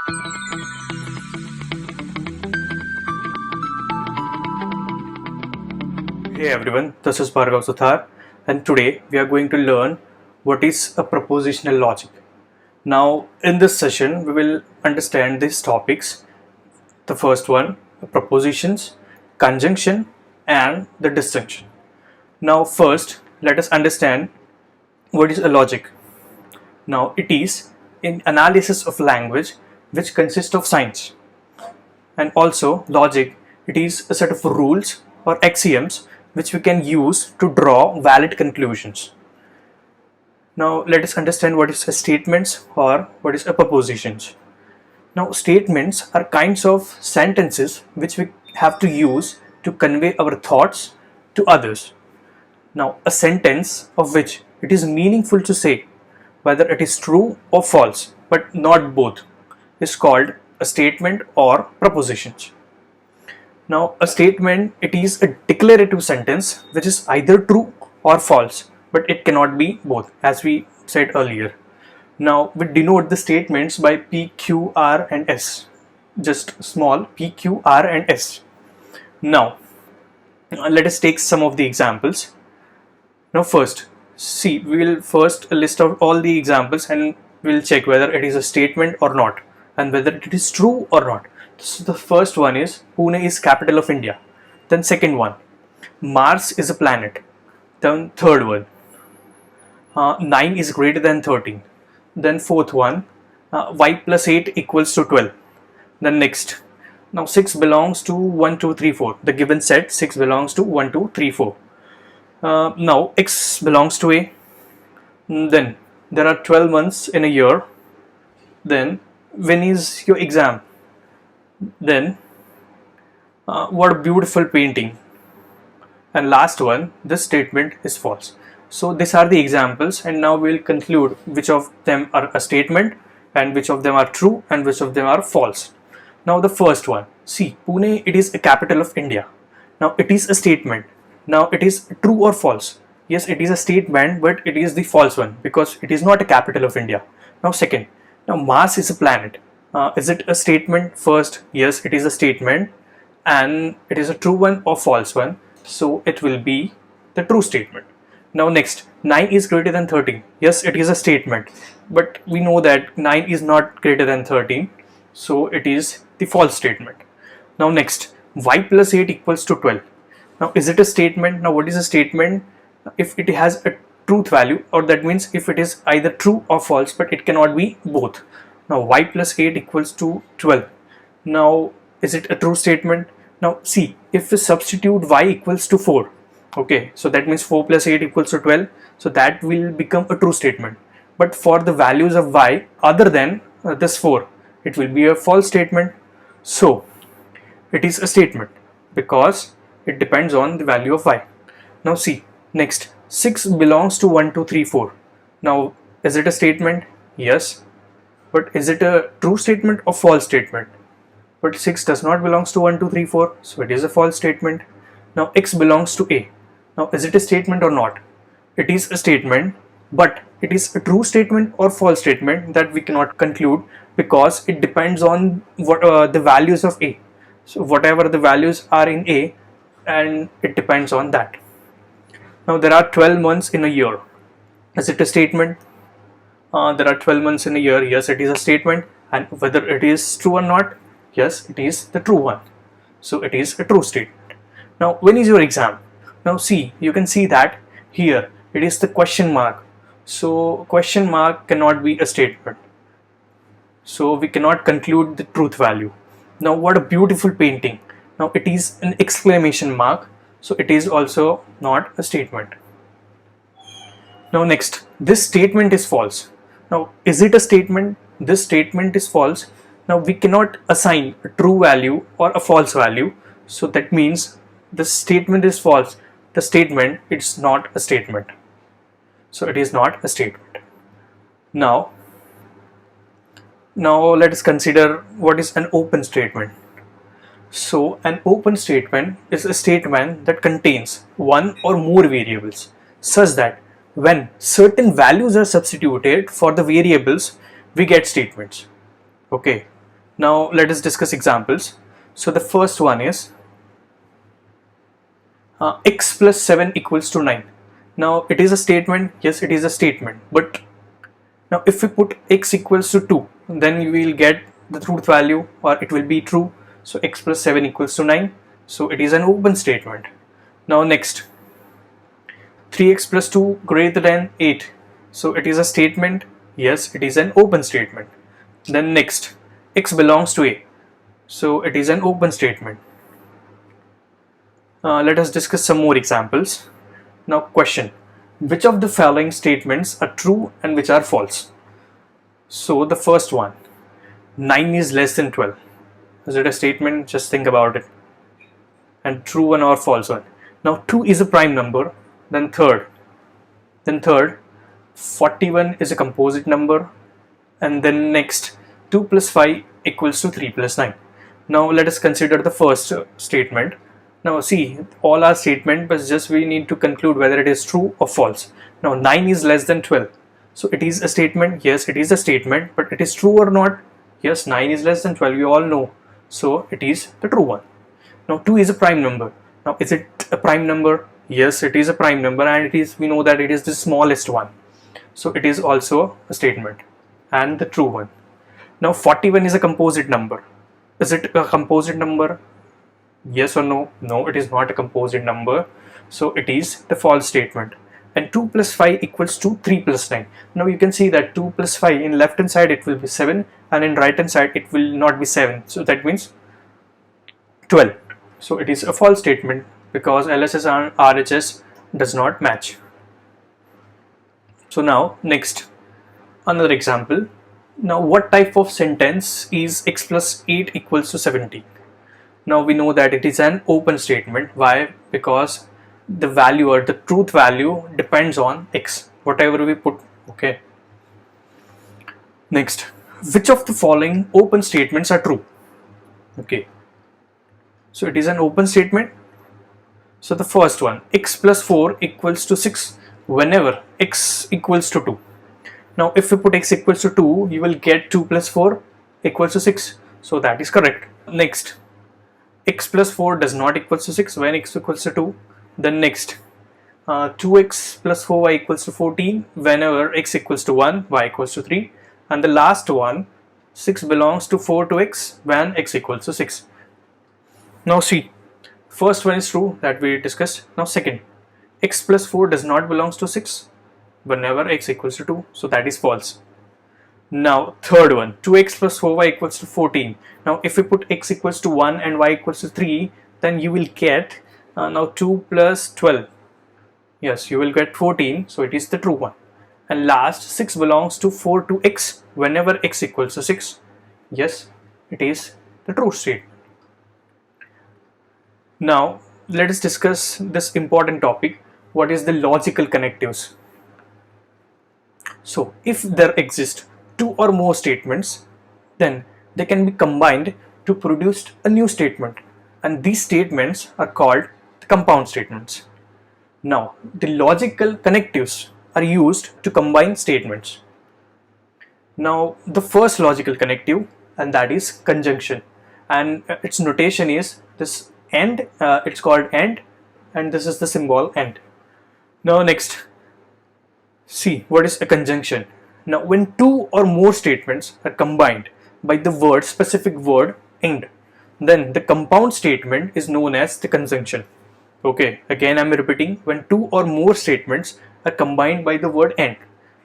Hey everyone, this is Bhargav Suthar, and today we are going to learn what is a propositional logic. Now, in this session, we will understand these topics. The first one, propositions, conjunction, and the disjunction. Now, first, let us understand what is a logic. Now, it is an analysis of language which consists of signs. And also, logic, it is a set of rules or axioms which we can use to draw valid conclusions. Now let us understand what is a statements or what is a propositions. Now statements are kinds of sentences which we have to use to convey our thoughts to others. Now a sentence of which it is meaningful to say whether it is true or false, but not both, is called a statement or propositions. Now a statement, it is a declarative sentence which is either true or false, but it cannot be both, as we said earlier. Now we denote the statements by P, Q, R and S, just small P, Q, R and S. Now let us take some of the examples. Now first, see, we will first list out all the examples and we will check whether it is a statement or not and whether it is true or not. So the first one is Pune is capital of India. Then second one, Mars is a planet. Then third one, 9 is greater than 13. Then fourth one, y plus 8 equals to 12. Then next, now 6 belongs to 1, 2, 3, 4. The given set 6 belongs to 1, 2, 3, 4. Now x belongs to A. Then there are 12 months in a year. Then when is your exam? Then what a beautiful painting. And last one, this statement is false. So these are the examples, and now we will conclude which of them are a statement and which of them are true and which of them are false. Now the first one, see, Pune, it is a capital of India. Now it is a statement. Now it is true or false? Yes, it is a statement, but it is the false one because it is not a capital of India. Now second, now Mars is a planet. Is it a statement? First, yes, it is a statement, and it is a true one or false one, so it will be the true statement. Now next, 9 is greater than 13. Yes, it is a statement, but we know that 9 is not greater than 13, so it is the false statement. Now next, y plus 8 equals to 12. Now is it a statement? Now what is a statement? If it has a truth value, or that means if it is either true or false, but it cannot be both. Now y plus 8 equals to 12. Now is it a true statement? Now see, if we substitute y equals to 4, okay, so that means 4 plus 8 equals to 12, so that will become a true statement. But for the values of y other than this 4, it will be a false statement. So it is a statement because it depends on the value of y. Now see, next, 6 belongs to 1, 2, 3, 4. Now is it a statement? Yes. But is it a true statement or false statement? But 6 does not belongs to 1, 2, 3, 4, so it is a false statement. Now x belongs to A. Now is it a statement or not? It is a statement, but it is a true statement or false statement that we cannot conclude because it depends on what the values of A. So whatever the values are in A, and it depends on that. Now there are 12 months in a year. Is it a statement? There are 12 months in a year. Yes, it is a statement, and whether it is true or not, yes, it is the true one. So it is a true statement. Now when is your exam? Now see, you can see that here it is the question mark. So question mark cannot be a statement. So we cannot conclude the truth value. Now what a beautiful painting. Now it is an exclamation mark. So it is also not a statement. Now next, this statement is false. Now is it a statement? This statement is false. Now we cannot assign a true value or a false value. So that means the statement is false. The statement, it's not a statement. So it is not a statement. Now let us consider what is an open statement. So an open statement is a statement that contains one or more variables such that when certain values are substituted for the variables, we get statements. Okay, Now let us discuss examples. So the first one is x plus 7 equals to 9. Now it is a statement, yes it is a statement, but now if we put x equals to 2, then you will get the truth value, or it will be true. So x plus 7 equals to 9, so it is an open statement. Now next, 3x plus 2 greater than 8, so it is a statement, yes it is an open statement. Then next, x belongs to a, so it is an open statement. Let us discuss some more examples. Now question, which of the following statements are true and which are false? So the first one, 9 is less than 12. Is it a statement? Just think about it. And true one or false one. Now 2 is a prime number. Then third, 41 is a composite number. And then next, 2 plus 5 equals to 3 plus 9. Now let us consider the first statement. Now see, all our statement, but just we need to conclude whether it is true or false. Now 9 is less than 12. So it is a statement, yes it is a statement, but it is true or not? Yes, 9 is less than 12, we all know. So it is the true one. Now 2 is a prime number. Now is it a prime number? Yes it is a prime number, and it is, we know that it is the smallest one. So it is also a statement and the true one. Now 41 is a composite number. Is it a composite number? Yes or no? No, it is not a composite number. So it is the false statement. And 2 plus 5 equals to 3 plus 9. Now you can see that 2 plus 5, in left hand side it will be 7, and in right hand side it will not be 7. So that means 12. So it is a false statement because LHS and RHS does not match. So now next, another example. Now what type of sentence is x plus 8 equals to 17? Now we know that it is an open statement. Why? Because the value or the truth value depends on x, whatever we put. Okay. Next, which of the following open statements are true? Okay. So it is an open statement. So the first one, x plus 4 equals to 6 whenever x equals to 2. Now if we put x equals to 2, you will get 2 plus 4 equals to 6. So that is correct. Next, x plus 4 does not equals to 6 when x equals to 2. Then next, 2x plus 4y equals to 14 whenever x equals to 1, y equals to 3. And the last one, 6 belongs to 4 to x when x equals to 6. Now see, first one is true that we discussed. Now second, x plus 4 does not belongs to 6 whenever x equals to 2. So that is false. Now third one, 2x plus 4y equals to 14. Now if we put x equals to 1 and y equals to 3, then you will get now 2 plus 12. Yes, you will get 14. So it is the true one. And last, 6 belongs to 4 to x whenever x equals to 6. Yes, it is the true statement. Now let us discuss this important topic. What is the logical connectives? So if there exist two or more statements, then they can be combined to produce a new statement, and these statements are called the compound statements. Now the logical connectives are used to combine statements. Now the first logical connective, and that is conjunction, and its notation is this AND. It's called AND, and this is the symbol AND. Now next, see what is a conjunction. Now when two or more statements are combined by the specific word AND, then the compound statement is known as the conjunction. Okay, again I'm repeating, when two or more statements are combined by the word AND,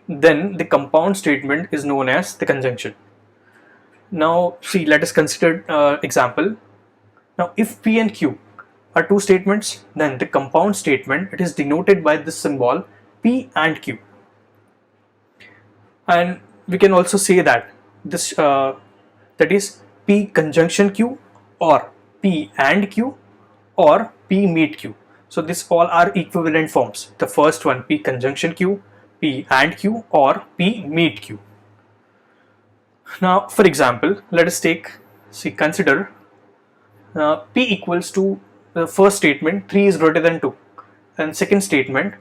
then the compound statement is known as the conjunction. Now see, let us consider example. Now if P and Q are two statements, then the compound statement, it is denoted by this symbol P and Q. And we can also say that this that is P conjunction Q, or P and Q, or P meet Q. So these all are equivalent forms. The first one, P conjunction Q, P and Q, or P meet Q. Now for example, let us consider P equals to the first statement 3 is greater than 2, and second statement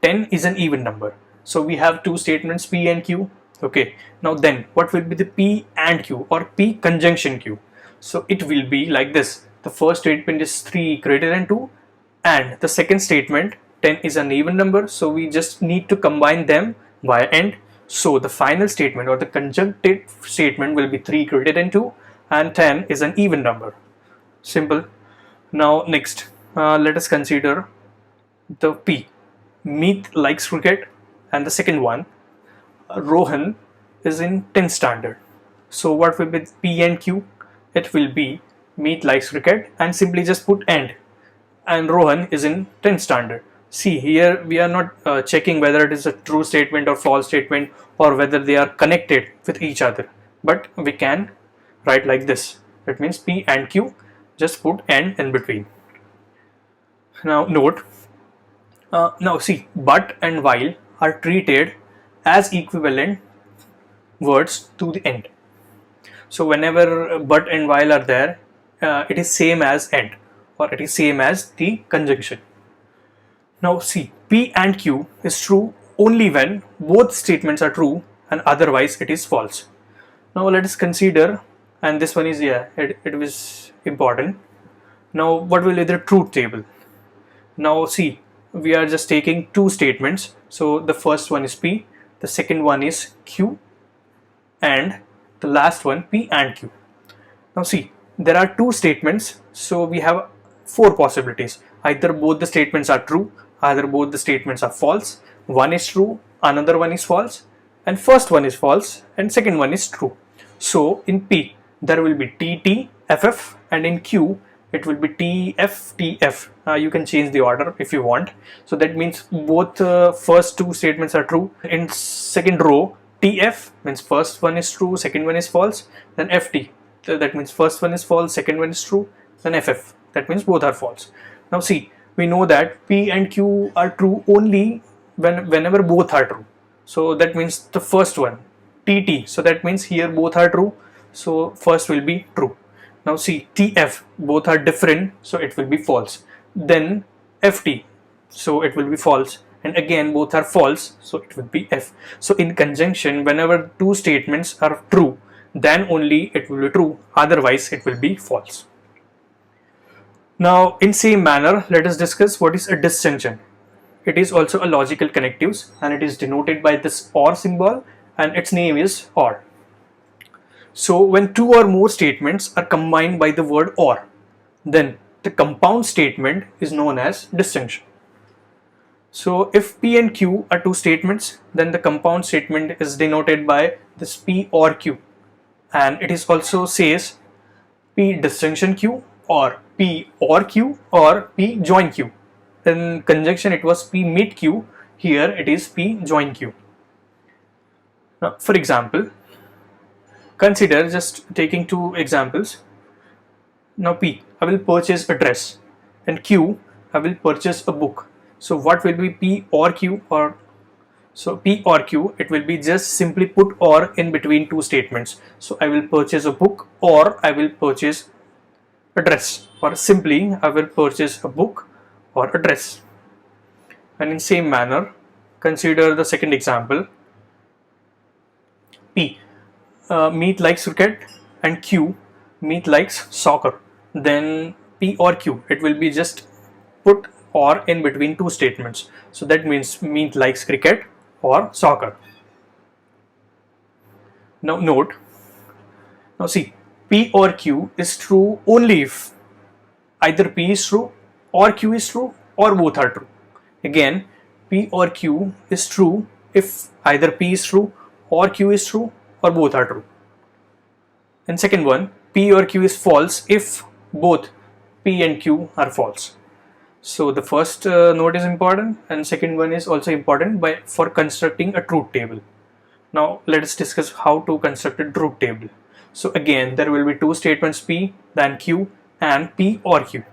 10 is an even number. So we have two statements P and Q. Okay, now then what will be the P and Q or P conjunction Q? So it will be like this. The first statement is 3 greater than 2, and the second statement 10 is an even number, so we just need to combine them via AND. So the final statement or the conjunctive statement will be 3 greater than 2 and 10 is an even number. Simple. Now next, let us consider the P. Meet likes cricket, and the second one, Rohan is in 10th standard. So what will be P and Q? It will be Meet likes cricket and simply just put and Rohan is in 10th standard. See, here we are not checking whether it is a true statement or false statement or whether they are connected with each other, but we can write like this. That means P and Q, just put and in between. Now note, now see, but and while are treated as equivalent words to the end. So whenever but and while are there, it is same as and, or it is same as the conjunction. Now see, P and Q is true only when both statements are true and otherwise it is false. Now let us consider, and this one is, it was important. Now what will be the truth table? Now see, we are just taking two statements. So the first one is P, the second one is Q, and the last one P and Q. Now see, there are two statements, so we have four possibilities. Either both the statements are true, either both the statements are false, one is true, another one is false, and first one is false and second one is true. So in P there will be TT, FF, and in Q it will be TF, TF. You can change the order if you want. So that means both first two statements are true. In second row, TF means first one is true, second one is false. Then FT, that means first one is false, second one is true. Then FF, that means both are false. Now see, we know that P and Q are true only whenever both are true. So that means the first one, TT, so that means here both are true, so first will be true. Now see, TF, both are different, so it will be false. Then FT, so it will be false, and again both are false, so it will be F. So in conjunction, whenever two statements are true, then only it will be true, otherwise it will be false. Now in same manner, let us discuss what is a disjunction. It is also a logical connectives, and it is denoted by this OR symbol, and its name is OR. So when two or more statements are combined by the word OR, then the compound statement is known as disjunction. So if P and Q are two statements, then the compound statement is denoted by this P or Q, and it is also says P disjunction Q or P or Q or P join Q. In conjunction it was P meet Q, here it is P join Q. Now for example, consider just taking two examples. Now P, I will purchase a dress, and Q, I will purchase a book. So what will be P or Q? Or so P or Q, it will be just simply put or in between two statements. So I will purchase a book or I will purchase a dress, or simply I will purchase a book or a dress. And in same manner, consider the second example. P, meet likes cricket, and Q, meet likes soccer. Then P or Q, it will be just put or in between two statements. So that means meet likes cricket or soccer. Now note, now see, P or Q is true only if either P is true or Q is true or both are true. Again, P or Q is true if either P is true or Q is true or both are true. And second one, P or Q is false if both P and Q are false. So the first note is important, and second one is also important for constructing a truth table. Now let us discuss how to construct a truth table. So again, there will be two statements P, then Q, and P or Q.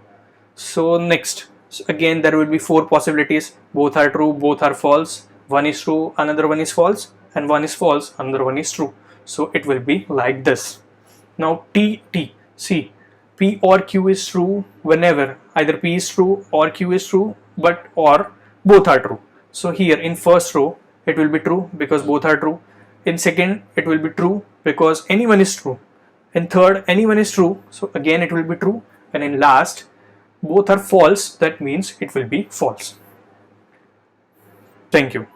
So next, so again there will be four possibilities. Both are true, both are false, one is true, another one is false, and one is false, another one is true. So it will be like this. Now T, see, P or Q is true whenever either P is true or Q is true, or both are true. So here in first row it will be true because both are true. In second, it will be true because anyone is true. In third, anyone is true, so again it will be true. And in last, both are false, that means it will be false. Thank you.